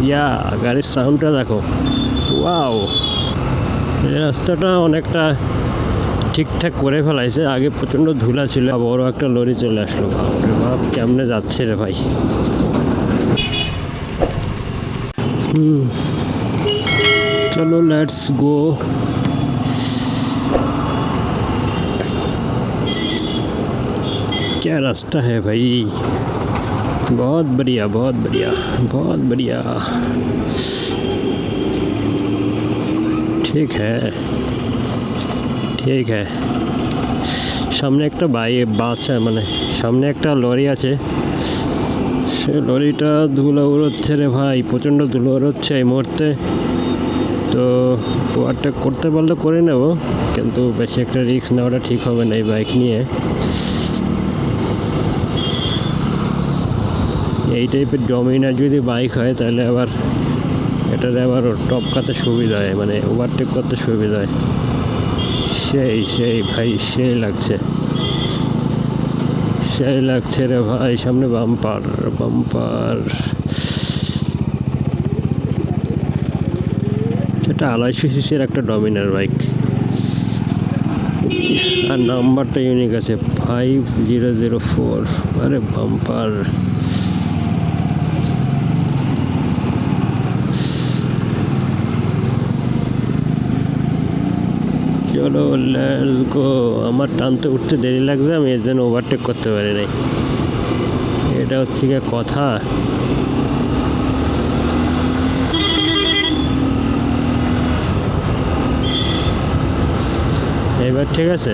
ইয়া গাড়ির সাউন্ডটা দেখো, ওয়াও। এই রাস্তাটা অনেকটা ঠিকঠাক করে ফেলাইছে, আগে প্রচণ্ড ধুলা ছিল, বড় একটা লরি চলে আসলো। বাপরে বাপ, কেমনে যাচ্ছে রে ভাই। चलो लेट्स गो। क्या रास्ता है भाई, बहुत बढ़िया बहुत बढ़िया बहुत बढ़िया। ठीक है ठीक है। সামনে একটা বাস মানে সামনে একটা লরি আছে, সে লরিটা ধুলো উড়োচ্ছে রে ভাই, প্রচণ্ড ধুলো উড়োচ্ছে এই মুহূর্তে। তো ওভারটেক করতে পারলে করে নেব, কিন্তু বেশি একটা রিস্ক নেওয়াটা ঠিক হবে না এই বাইক নিয়ে। এই টাইপের ডমিনার যদি বাইক হয় তাহলে আবার এটাতে আবার টপকাতে সুবিধা হয়, মানে ওভারটেক করতে সুবিধা হয়। সেই ভাই, সেই লাগছে রে ভাই। সামনে বাম্পার বাম্পার। এটা 250 সিসির একটা ডমিনার বাইক, আর নাম্বারটা ইউনিক আছে 5004। আরে বাম্পার। চলো লেটস গো। আমার টানতে উঠতে দেরি লাগছে, আমি এর জন্য ওভারটেক করতে পারি নাই, এটা হচ্ছে গিয়ে কথা। এবার ঠিক আছে,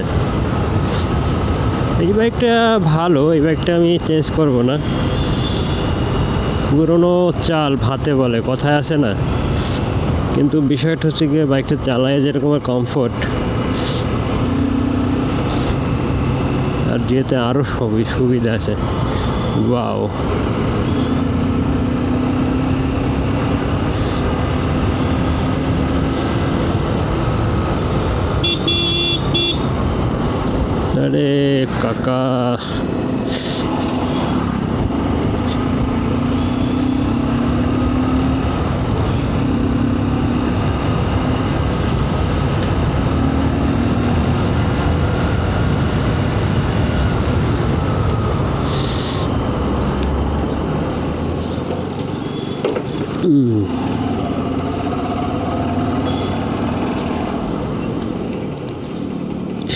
এই বাইকটা ভালো, এই বাইকটা আমি চেঞ্জ করব না। পুরোনো চাল ভাতে বলে, কথায় আছে না। কিন্তু বিষয়টা হচ্ছে গিয়ে বাইকটা চালায় যেরকমের কমফোর্ট, আর যেতে আরও সুবিধা আছে। ওয়াও। আরে কাকা,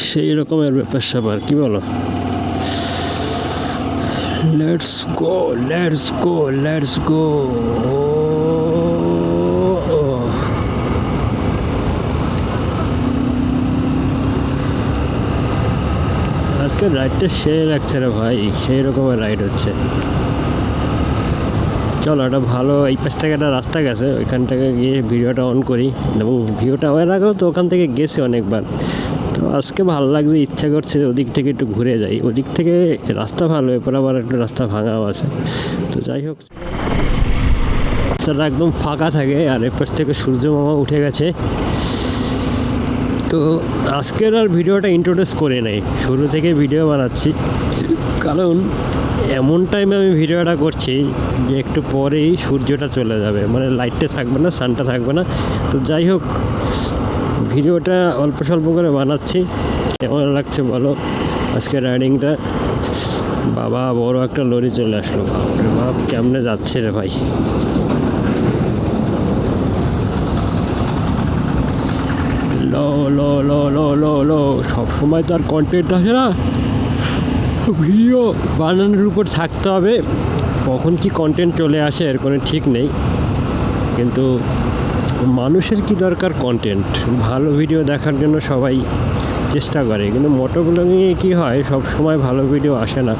সেই রকমের ব্যাপার স্যাপার, কি বলো? Let's go let's go let's go. আজকে রাইডটা সেই লাগছে রে ভাই, সেই রকমের রাইড হচ্ছে। চলো, একটা ভালো এই পাশ থেকে একটা রাস্তা গেছে, ওইখান থেকে গিয়ে ভিডিওটা অন করি। এবং ভিডিওটা এর আগেও তো ওখান থেকে গেছি অনেকবার, তো আজকে ভালো লাগছে, ইচ্ছা করছে ওদিক থেকে একটু ঘুরে যাই। ওদিক থেকে রাস্তা ভালো, এরপর আবার একটু রাস্তা ভাঙাও আছে। তো যাই হোক, রাস্তাটা একদম ফাঁকা থাকে, আর এপাশ থেকে সূর্য মামা উঠে গেছে। তো আজকের আর ভিডিওটা ইন্ট্রোডিউস করে নাই, শুরু থেকে ভিডিও বানাচ্ছি, কারণ এমন টাইমে আমি ভিডিওটা করছি যে একটু পরেই সূর্যটা চলে যাবে, মানে লাইটটা থাকবে না, সানটা থাকবে না। তো যাই হোক, ভিডিওটা অল্প স্বল্প করে বানাচ্ছি। কেমন লাগছে বলো আজকে রাইডিংটা? বাবা, বড় একটা লরি চলে আসলো। বাপরে বাপ, কেমনে যাচ্ছে রে ভাই। লো লো লো লো লো লো। সবসময় তো আর কন্টেন্ট আসে না, ভিডিও বানানোর উপর থাকতে হবে। কখন কি কন্টেন্ট চলে আসে এর কোনো ঠিক নেই, কিন্তু মানুষের কি দরকার কন্টেন্ট? ভালো ভিডিও দেখার জন্য সবাই চেষ্টা করে, কিন্তু মোটোব্লগিংয়ে কী হয়, সব সময় ভালো ভিডিও আসে না।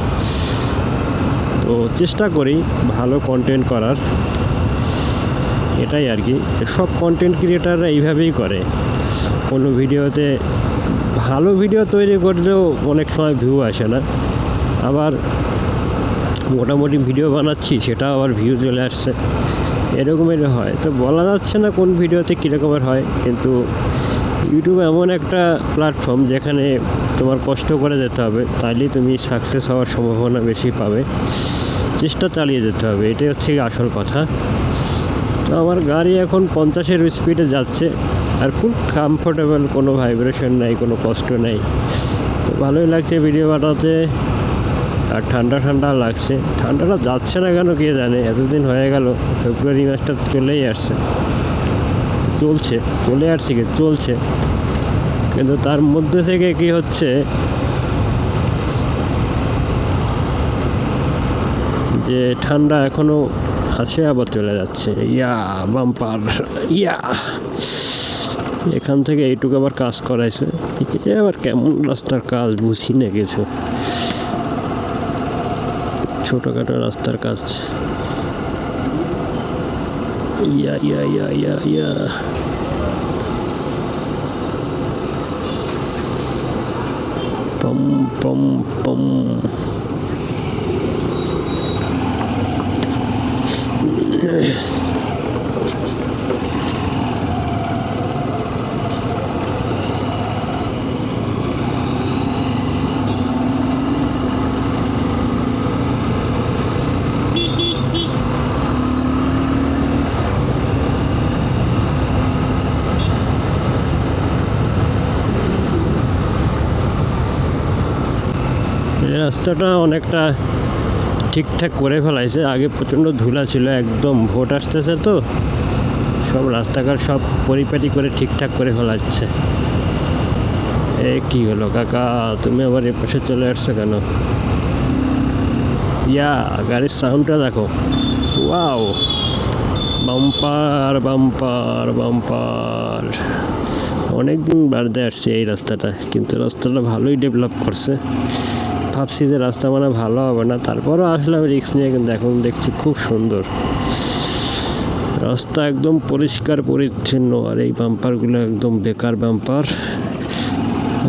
তো চেষ্টা করি ভালো কন্টেন্ট করার, এটাই আর কি। সব কন্টেন্ট ক্রিয়েটাররা এইভাবেই করে। কোনো ভিডিওতে ভালো ভিডিও তৈরি করলেও অনেক সময় ভিউ আসে না, আবার মোটামুটি ভিডিও বানাচ্ছি সেটা আবার ভিউ চলে আসছে, এরকমের হয়। তো বলা যাচ্ছে না কোন ভিডিওতে কীরকমের হয়, কিন্তু ইউটিউব এমন একটা প্ল্যাটফর্ম যেখানে তোমার কষ্ট করে যেতে হবে, তাইলেই তুমি সাকসেস হওয়ার সম্ভাবনা বেশি পাবে। চেষ্টা চালিয়ে যেতে হবে, এটাই হচ্ছে আসল কথা। তো আমার গাড়ি এখন 50-এর স্পিডে যাচ্ছে, আর খুব কমফোর্টেবল, কোনো ভাইব্রেশন নাই, কোনো কষ্ট নেই। তো ভালোই লাগছে ভিডিও বানাতে, আর ঠান্ডা ঠান্ডা লাগছে। ঠান্ডাটা যাচ্ছে না কেন কে জানে, এতদিন হয়ে গেল, ফেব্রুয়ারি মাসটা চলেই আসছে, চলছে, কিন্তু তার মধ্যে থেকে কি হচ্ছে যে ঠান্ডা এখনো আছে আবার চলে যাচ্ছে। বাম্পার এখান থেকে এইটুকু আবার কাজ করাইছে, আবার কেমন রাস্তার কাজ বুঝি না কিছু, ছোটখাটো রাস্তার কাজ। পম পম পম। রাস্তাটা অনেকটা ঠিকঠাক করে ফেলাইছে, আগে প্রচণ্ড ধুলা ছিল, একদম ভোট আসতেছে তো সব রাস্তাঘাট সব পরিপাটি করে ঠিকঠাক করে ফেলাচ্ছে। এ কি হলো কাকা, তুমি আবার এ পাশে চলে আসছো কেন? গাড়ির সাউন্ডটা দেখো, ওয়াও, বাম্পার বাম্পার বাম্পার। অনেকদিন বাদে আসছে এই রাস্তাটা, কিন্তু রাস্তাটা ভালোই ডেভেলপ করছে। ভাবছি যে রাস্তা মানে ভালো হবে না, তারপরও আসলাম রিস্ক নিয়ে, কিন্তু এখন দেখছি খুব সুন্দর রাস্তা, একদম পরিষ্কার পরিচ্ছন্ন। আর এই বাম্পারগুলো একদম বেকার বাম্পার,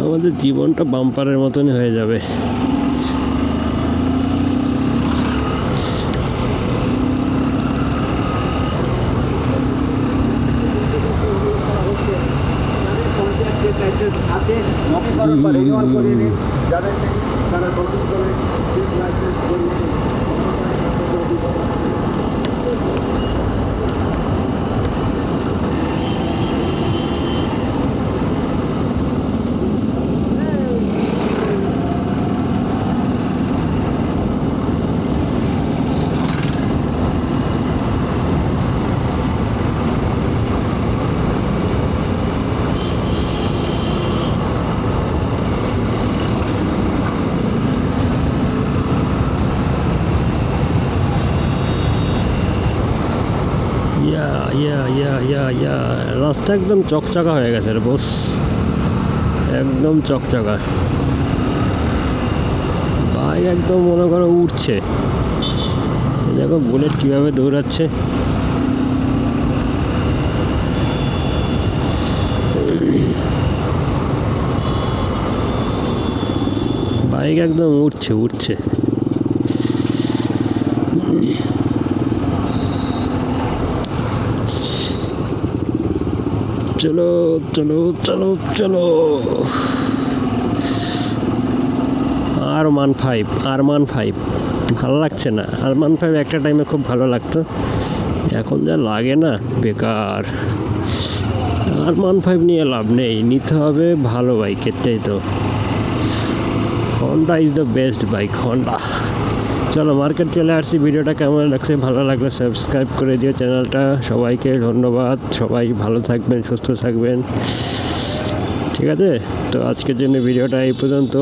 আমাদের জীবনটা বাম্পারের মতনই হয়ে যাবে। রাস্তা একদম চকচকা হয়ে গেছে রে বস, একদম চকচকা। বাইক একদম মনে করো উঠছে, দেখো বুলেট কিভাবে দৌড়াচ্ছে। বাইক একদম উঠছে। চলো চলো চলো চলো। আরমান 5 ভালো লাগছে না। আরমান 5 একটা টাইমে খুব ভালো লাগতো, এখন যা লাগে না বেকার। আরমান 5 নিয়ে লাভ নেই, নিতে হবে ভালো বাইক, এটাই তো। Honda is the best bike, Honda. চলো মার্কেট চলে আসছি। ভিডিওটা কেমন লাগছে, ভালো লাগলে সাবস্ক্রাইব করে দিও চ্যানেলটা। সবাইকে ধন্যবাদ, সবাই ভালো থাকবেন, সুস্থ থাকবেন, ঠিক আছে? তো আজকের জন্য ভিডিওটা এই পর্যন্ত।